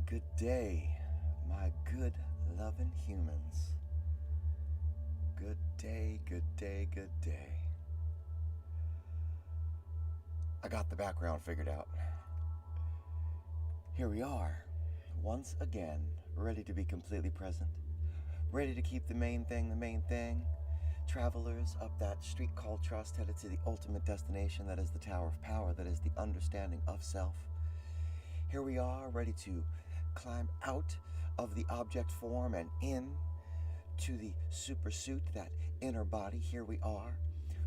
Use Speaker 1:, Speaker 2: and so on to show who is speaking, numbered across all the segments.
Speaker 1: good day, my good loving humans. Good day, good day, good day. I got the background figured out. Here we are, once again, ready to be completely present, ready to keep the main thing. Travelers up that street called trust, headed to the ultimate destination, that is the Tower of Power, that is the understanding of self. Here we are, ready to climb out of the object form and in to the supersuit, that inner body. Here we are,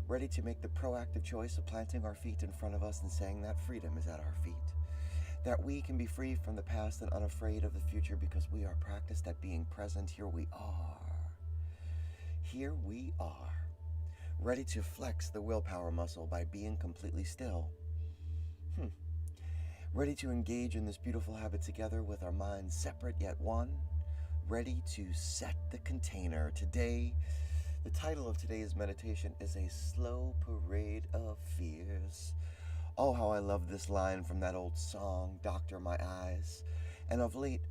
Speaker 1: ready to make the proactive choice of planting our feet in front of us and saying that freedom is at our feet. That we can be free from the past and unafraid of the future because we are practiced at being present. Here we are. Here we are, ready to flex the willpower muscle by being completely still. Ready to engage in this beautiful habit together with our minds separate yet one. Ready to set the container. Today, the title of today's meditation is A Slow Parade of Fears. Oh, how I love this line from that old song, Doctor My Eyes. And of late,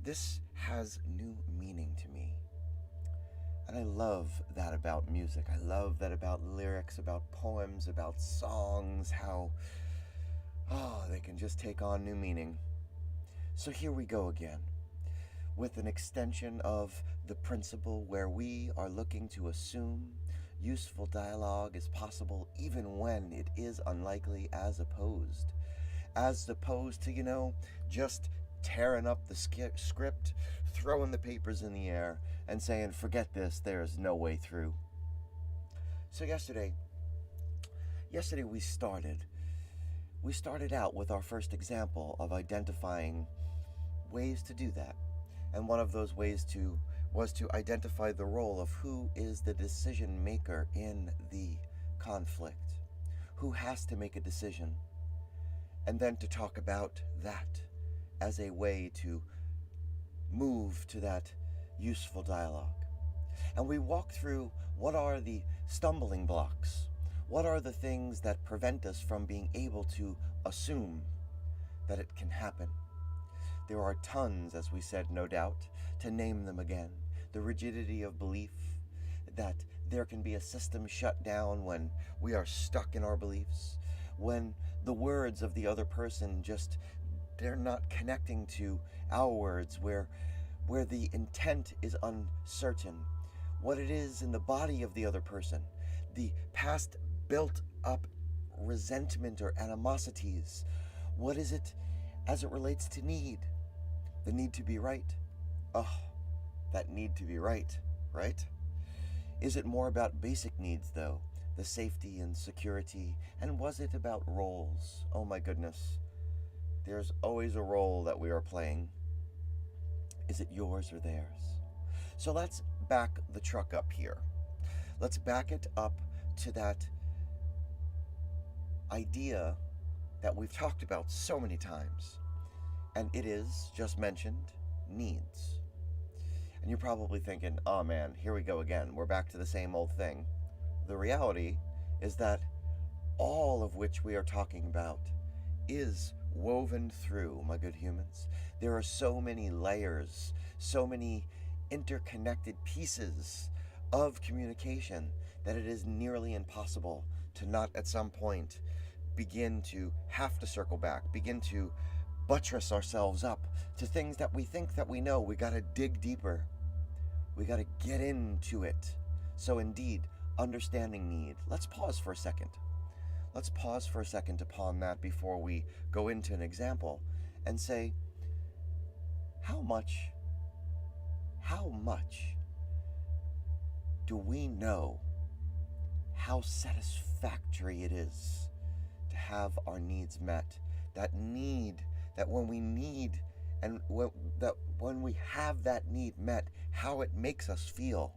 Speaker 1: this has new meaning to me. And I love that about music. I love that about lyrics, about poems, about songs, how they can just take on new meaning. So here we go again, with an extension of the principle where we are looking to assume useful dialogue is possible even when it is unlikely, as opposed to, just tearing up the script, throwing the papers in the air, and saying, forget this, there's no way through. So yesterday we started out with our first example of identifying ways to do that. And one of those ways was to identify the role of who is the decision maker in the conflict, who has to make a decision, and then to talk about that as a way to move to that useful dialogue. And we walk through what are the stumbling blocks, what are the things that prevent us from being able to assume that it can happen. There are tons, as we said, no doubt, to name them again. The rigidity of belief, that there can be a system shut down when we are stuck in our beliefs, when the words of the other person they're not connecting to our words, where the intent is uncertain, what it is in the body of the other person, the past built up resentment or animosities. What is it as it relates to need? The need to be right. Oh, that need to be right? Is it more about basic needs, though? The safety and security? And was it about roles? Oh my goodness. There's always a role that we are playing. Is it yours or theirs? So let's back the truck up here. Let's back it up to that idea that we've talked about so many times. And it is, just mentioned, needs. And you're probably thinking, oh man, here we go again. We're back to the same old thing. The reality is that all of which we are talking about is woven through, my good humans. There are so many layers, so many interconnected pieces of communication that it is nearly impossible to not at some point begin to have to circle back, begin to buttress ourselves up to things that we think that we know. We got to dig deeper. We got to get into it. So indeed, understanding need. Let's pause for a second. Let's pause for a second upon that before we go into an example and say, how much do we know how satisfactory it is to have our needs met? That need, that when we need and when we have that need met, how it makes us feel.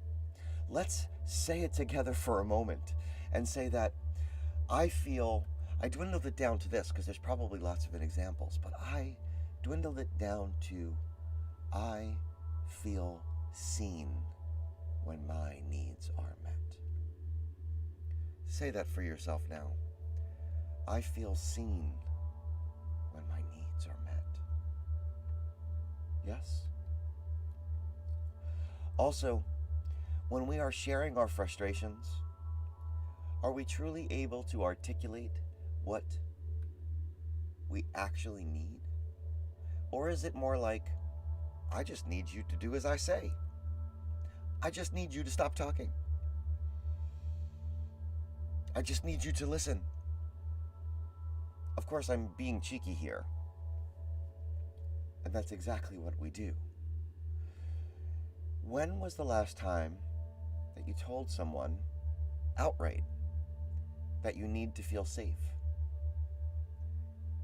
Speaker 1: Let's say it together for a moment and say that I dwindled it down to this, because there's probably lots of examples, but I dwindled it down to, I feel seen when my needs are met. Say that for yourself now. I feel seen when my needs are met. Yes. Also, when we are sharing our frustrations, are we truly able to articulate what we actually need? Or is it more like, I just need you to do as I say? I just need you to stop talking. I just need you to listen. Of course, I'm being cheeky here. And that's exactly what we do. When was the last time that you told someone outright that you need to feel safe,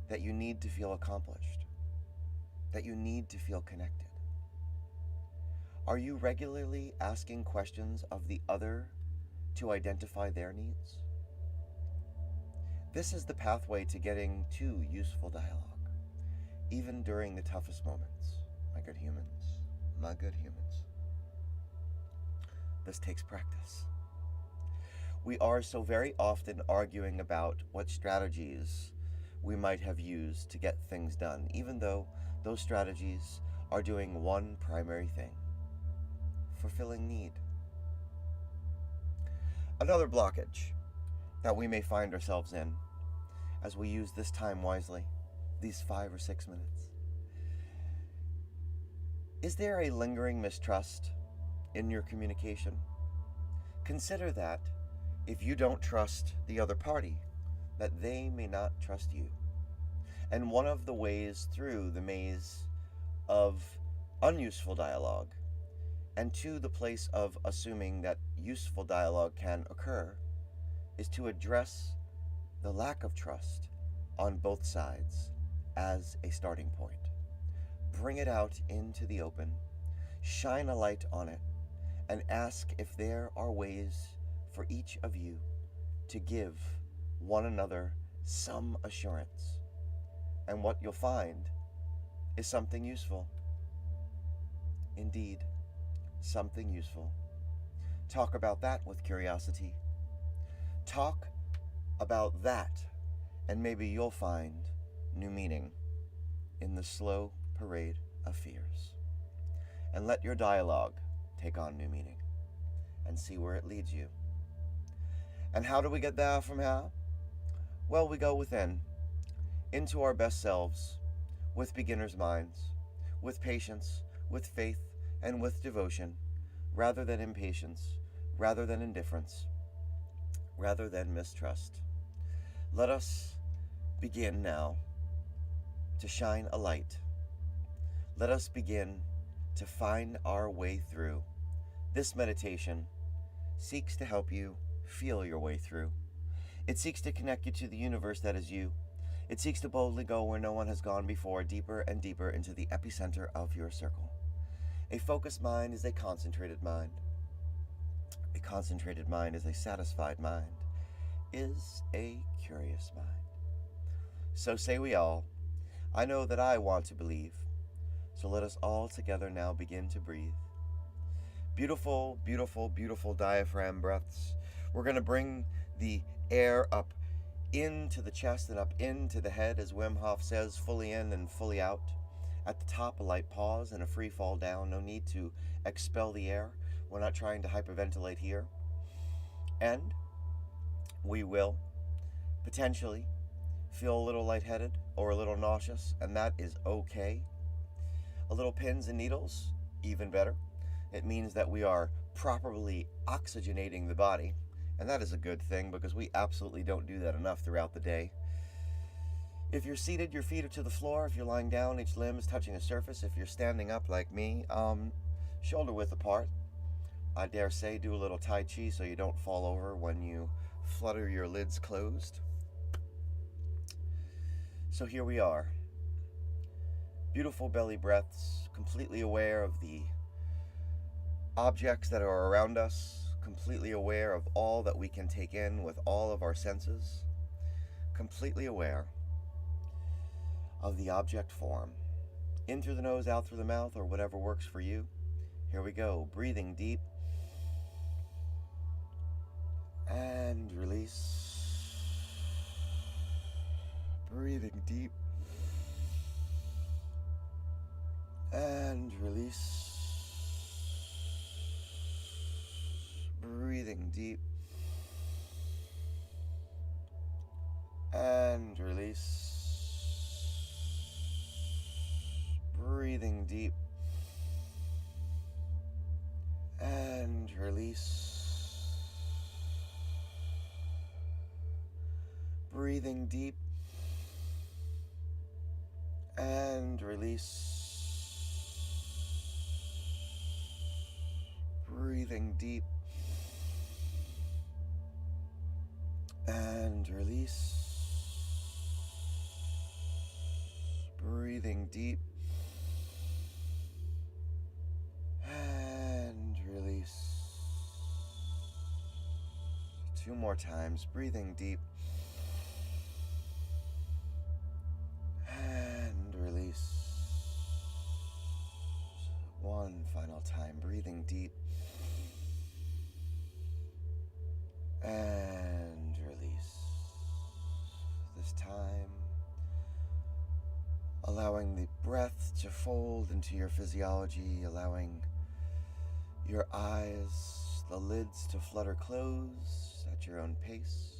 Speaker 1: that you need to feel accomplished, that you need to feel connected? Are you regularly asking questions of the other to identify their needs? This is the pathway to getting to useful dialogue, even during the toughest moments, my good humans, my good humans. This takes practice. We are so very often arguing about what strategies we might have used to get things done, even though those strategies are doing one primary thing: fulfilling need. Another blockage that we may find ourselves in as we use this time wisely, these 5 or 6 minutes. Is there a lingering mistrust in your communication? Consider that if you don't trust the other party, that they may not trust you. And one of the ways through the maze of unuseful dialogue and to the place of assuming that useful dialogue can occur is to address the lack of trust on both sides as a starting point. Bring it out into the open, shine a light on it, and ask if there are ways for each of you to give one another some assurance. And what you'll find is something useful. Indeed, something useful. Talk about that with curiosity. Talk about that, and maybe you'll find new meaning in the slow parade of fears. And let your dialogue take on new meaning and see where it leads you. And how do we get there from here? Well, we go within, into our best selves, with beginner's minds, with patience, with faith, and with devotion, rather than impatience, rather than indifference, rather than mistrust. Let us begin now to shine a light. Let us begin to find our way through. This meditation seeks to help you feel your way through. It seeks to connect you to the universe that is you. It seeks to boldly go where no one has gone before, deeper and deeper into the epicenter of your circle. A focused mind is a concentrated mind. A concentrated mind is a satisfied mind, is a curious mind. So say we all. I know that I want to believe. So let us all together now begin to breathe. Beautiful, beautiful, beautiful diaphragm breaths. We're going to bring the air up into the chest and up into the head, as Wim Hof says, fully in and fully out. At the top, a light pause and a free fall down. No need to expel the air. We're not trying to hyperventilate here. And we will potentially feel a little lightheaded or a little nauseous, and that is okay. A little pins and needles, even better. It means that we are properly oxygenating the body, and that is a good thing because we absolutely don't do that enough throughout the day. If you're seated, your feet are to the floor. If you're lying down, each limb is touching the surface. If you're standing up like me, shoulder width apart. I dare say do a little Tai Chi so you don't fall over when you flutter your lids closed. So here we are. Beautiful belly breaths, completely aware of the objects that are around us, completely aware of all that we can take in with all of our senses, completely aware of the object form. In through the nose, out through the mouth, or whatever works for you. Here we go. Breathing deep. And release. Breathing deep. And And release. Breathing deep. And release. Breathing deep. And release. Breathing deep. And release. Breathing deep. And release. Breathing deep. And release. 2 more times. Breathing deep. And release. 1 final time. Breathing deep. And release. This time, allowing the breath to fold into your physiology, allowing your eyes, the lids to flutter close at your own pace.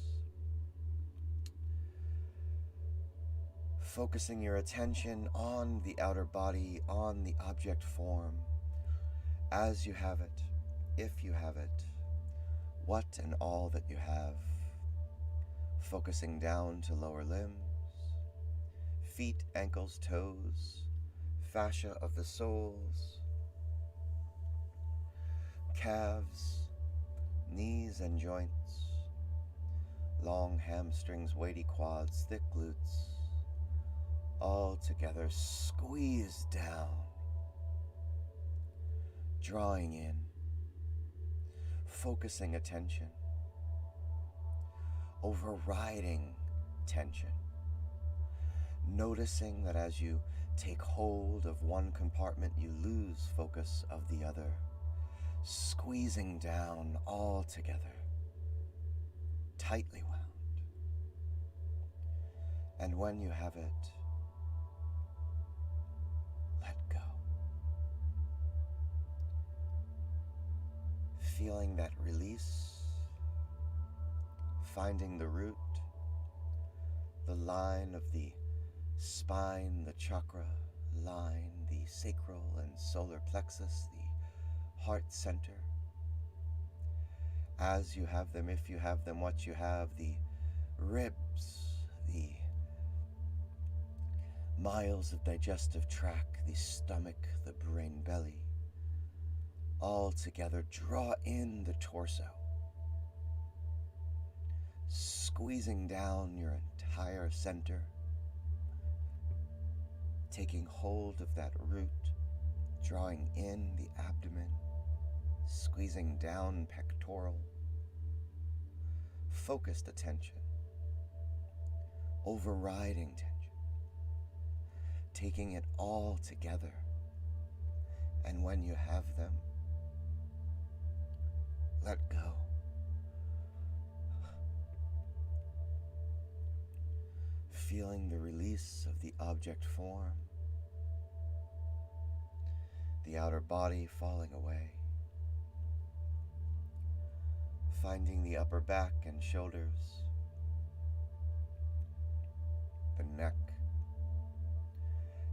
Speaker 1: Focusing your attention on the outer body, on the object form, as you have it, if you have it, what and all that you have. Focusing down to lower limbs, feet, ankles, toes, fascia of the soles, calves, knees and joints, long hamstrings, weighty quads, thick glutes, all together squeeze down, drawing in, focusing attention, overriding tension, noticing that as you take hold of one compartment, you lose focus of the other, squeezing down all together, tightly wound. And when you have it, let go. Feeling that release, finding the root, the line of the spine, the chakra line, the sacral and solar plexus, the heart center. As you have them, if you have them, what you have, the ribs, the miles of digestive tract, the stomach, the brain belly, all together. Draw in the torso, squeezing down your entire center, taking hold of that root, drawing in the abdomen, squeezing down pectoral, focused attention, overriding tension, taking it all together. And when you have them, let go. Feeling the release of the object form, the outer body falling away, finding the upper back and shoulders, the neck,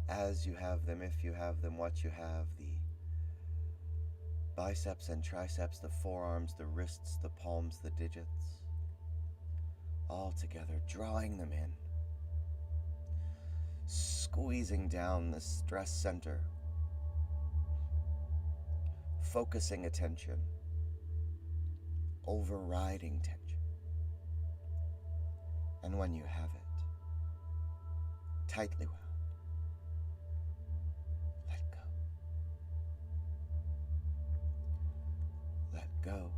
Speaker 1: as you have them, if you have them, what you have, the biceps and triceps, the forearms, the wrists, the palms, the digits, all together, drawing them in, squeezing down the stress center, focusing attention, overriding tension. And when you have it, tightly wound, let go. Let go,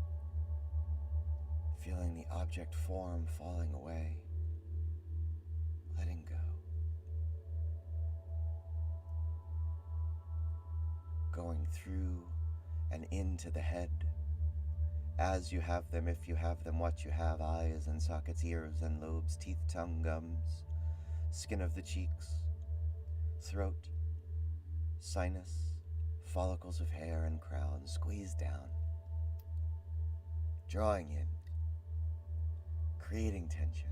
Speaker 1: feeling the object form falling away, letting go. Going through and into the head, as you have them, if you have them, what you have, eyes and sockets, ears and lobes, teeth, tongue, gums, skin of the cheeks, throat, sinus, follicles of hair and crown squeeze down, drawing in, creating tension,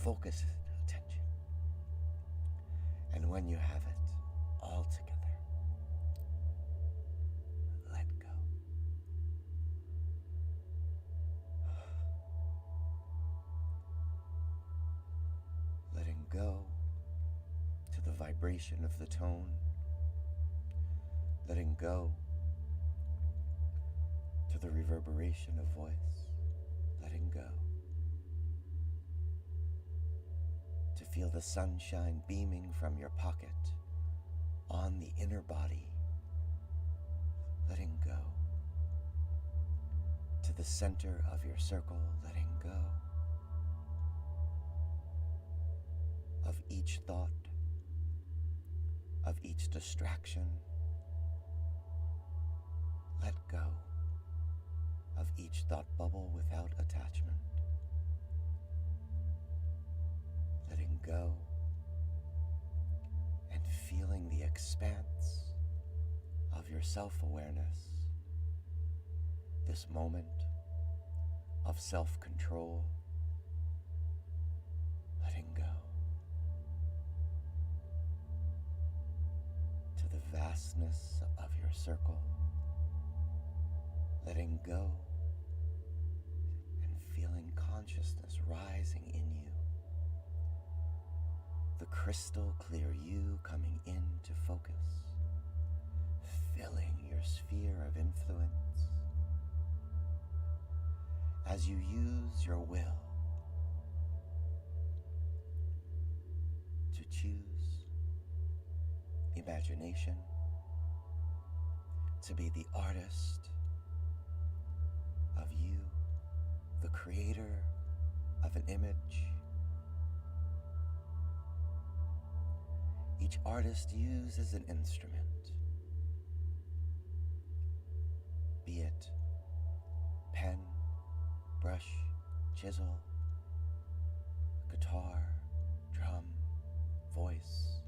Speaker 1: focused attention. And when you have it all together, let go. Letting go to the vibration of the tone, letting go to the reverberation of voice, letting go to feel the sunshine beaming from your pocket on the inner body, letting go to the center of your circle, letting go of each thought, of each distraction. Let go of each thought bubble without attachment. Letting go and feeling the expanse of your self-awareness, this moment of self-control. Letting go to the vastness of your circle. Letting go and feeling consciousness rising in you. The crystal clear you coming into focus, filling your sphere of influence as you use your will to choose imagination, to be the artist of you, the creator of an image. Each artist uses an instrument, be it pen, brush, chisel, guitar, drum, voice,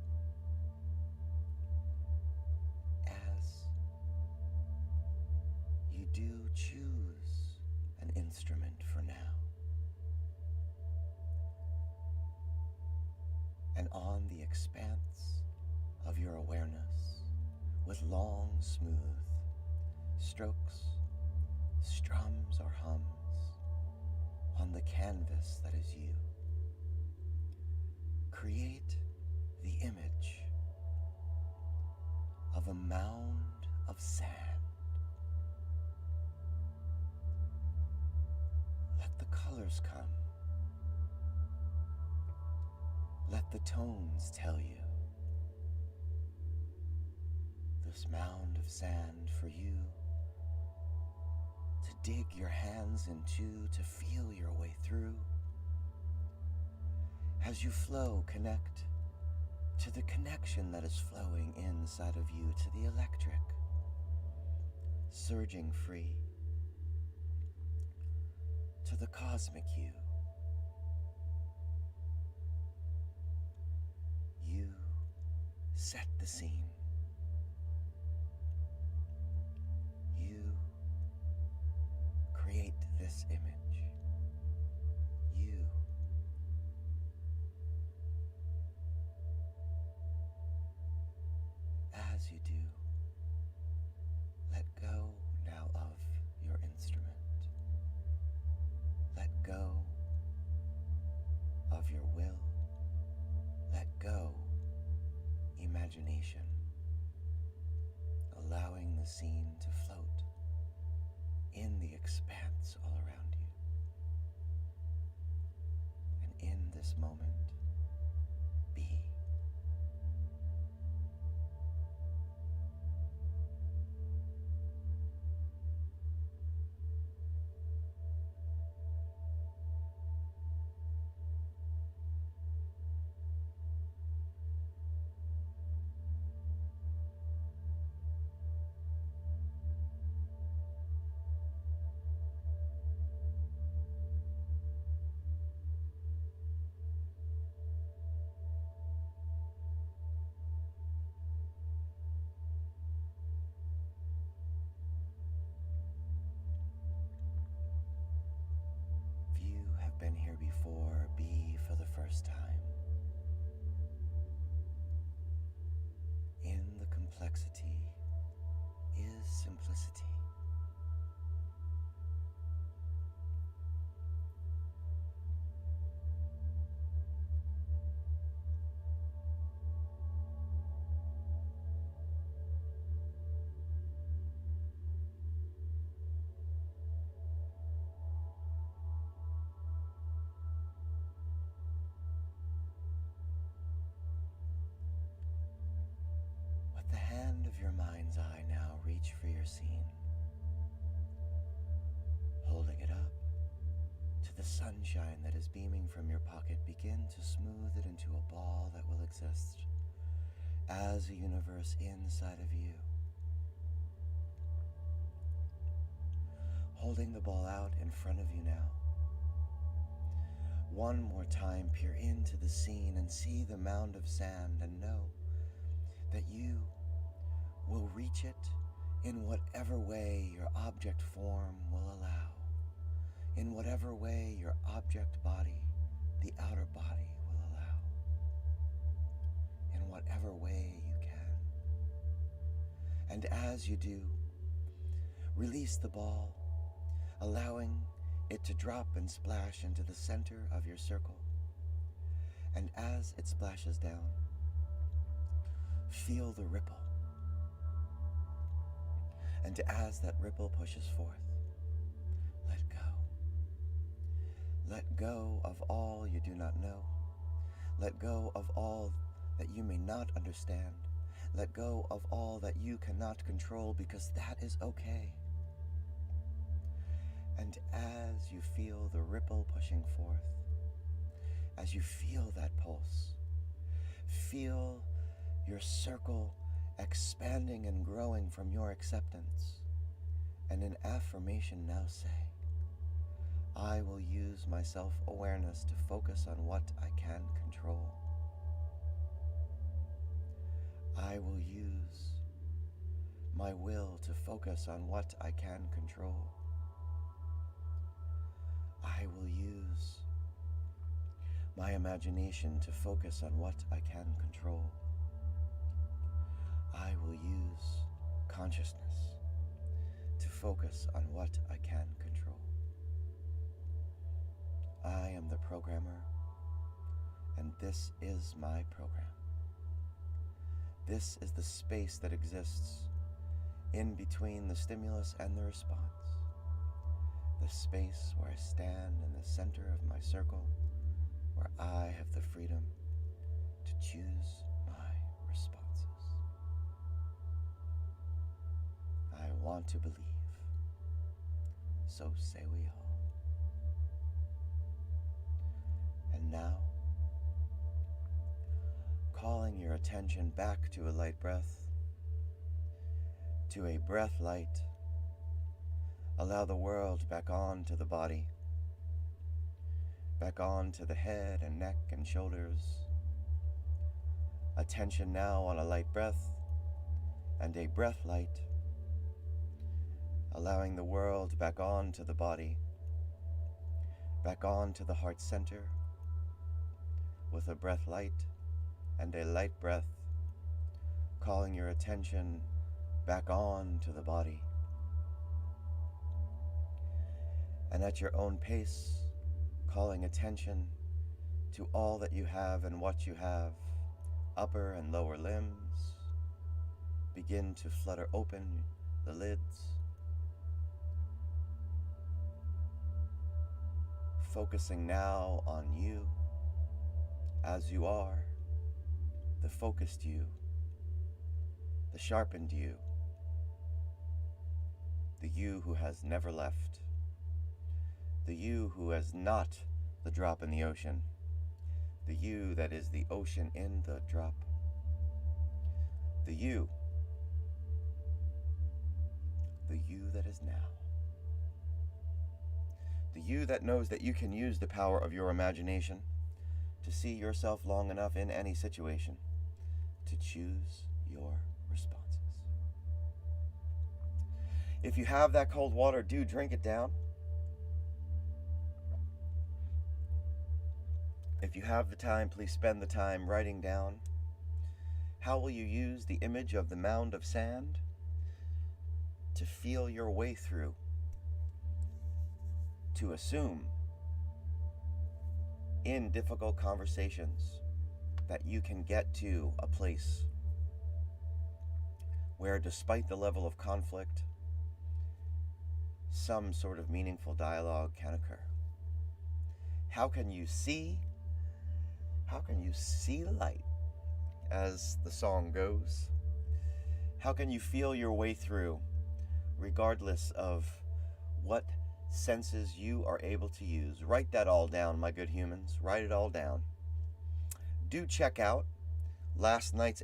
Speaker 1: as you do choose an instrument for now. And on the expanse of your awareness, with long, smooth strokes, strums or hums on the canvas that is you, create the image of a mound of sand. Let the colors come. Let the tones tell you. This mound of sand for you to dig your hands into, to feel your way through. As you flow, connect to the connection that is flowing inside of you, to the electric, surging free, to the cosmic you. You set the scene. You create this image. You. As you do, let go now of your instrument. Let go of your will. Let go imagination, allowing the scene to float in the expanse all around you. And in this moment, be. first time. In the complexity is simplicity. With the hand of your mind's eye now, reach for your scene, holding it up to the sunshine that is beaming from your pocket. Begin to smooth it into a ball that will exist as a universe inside of you. Holding the ball out in front of you now. One more time, peer into the scene and see the mound of sand, and know that you will reach it in whatever way your object form will allow, in whatever way your object body, the outer body, will allow, in whatever way you can. And as you do, release the ball, allowing it to drop and splash into the center of your circle. And as it splashes down, feel the ripple. And as that ripple pushes forth, let go. Let go of all you do not know. Let go of all that you may not understand. Let go of all that you cannot control, because that is okay. And as you feel the ripple pushing forth, as you feel that pulse, feel your circle expanding and growing from your acceptance. And in affirmation now say, I will use my self-awareness to focus on what I can control. I will use my will to focus on what I can control. I will use my imagination to focus on what I can control. I will use consciousness to focus on what I can control. I am the programmer, and this is my program. This is the space that exists in between the stimulus and the response. The space where I stand in the center of my circle, where I have the freedom to choose my responses. I want to believe, so say we all. And now, calling your attention back to a light breath, to a breath light. Allow the world back on to the body, back on to the head and neck and shoulders. Attention now on a light breath and a breath light, allowing the world back on to the body, back on to the heart center, with a breath light and a light breath, calling your attention back on to the body. And at your own pace, calling attention to all that you have and what you have, upper and lower limbs. Begin to flutter open the lids, focusing now on you as you are, the focused you, the sharpened you, the you who has never left, the you who has not the drop in the ocean, the you that is the ocean in the drop, the you that is now, the you that knows that you can use the power of your imagination to see yourself long enough in any situation to choose your responses. If you have that cold water, do drink it down. If you have the time, please spend the time writing down. How will you use the image of the mound of sand to feel your way through, to assume in difficult conversations that you can get to a place where, despite the level of conflict, some sort of meaningful dialogue can occur? How can you see light, as the song goes? How can you feel your way through, regardless of what senses you are able to use? Write that all down, my good humans. Write it all down. Do check out last night's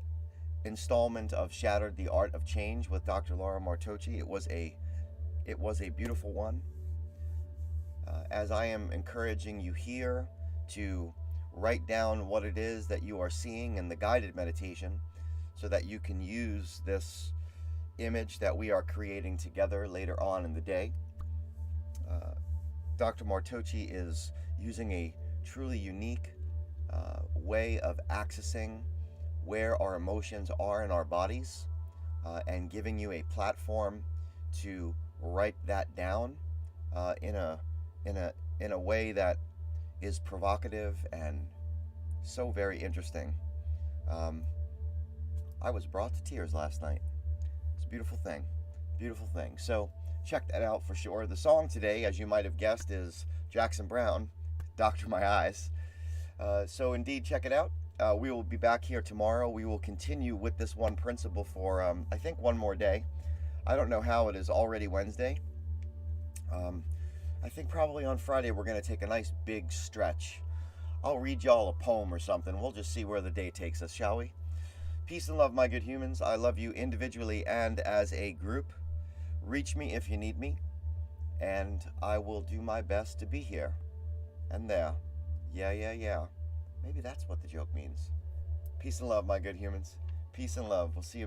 Speaker 1: installment of Shattered: The Art of Change with Dr. Laura Martocci. It was a beautiful one. As I am encouraging you here to write down what it is that you are seeing in the guided meditation, so that you can use this image that we are creating together later on in the day. Dr. Martocci is using a truly unique way of accessing where our emotions are in our bodies, and giving you a platform to write that down in a way that is provocative and so very interesting. I was brought to tears last night. It's a beautiful thing. Beautiful thing. So check that out for sure. The song today, as you might have guessed, is Jackson Browne, Doctor My Eyes. So indeed, check it out. We will be back here tomorrow. We will continue with this one principle for, I think, one more day. I don't know how. It is already Wednesday. I think probably on Friday we're going to take a nice big stretch. I'll read y'all a poem or something. We'll just see where the day takes us, shall we? Peace and love, my good humans. I love you individually and as a group. Reach me if you need me, and I will do my best to be here and there. Yeah. Maybe that's what the joke means. Peace and love, my good humans. Peace and love. We'll see you back.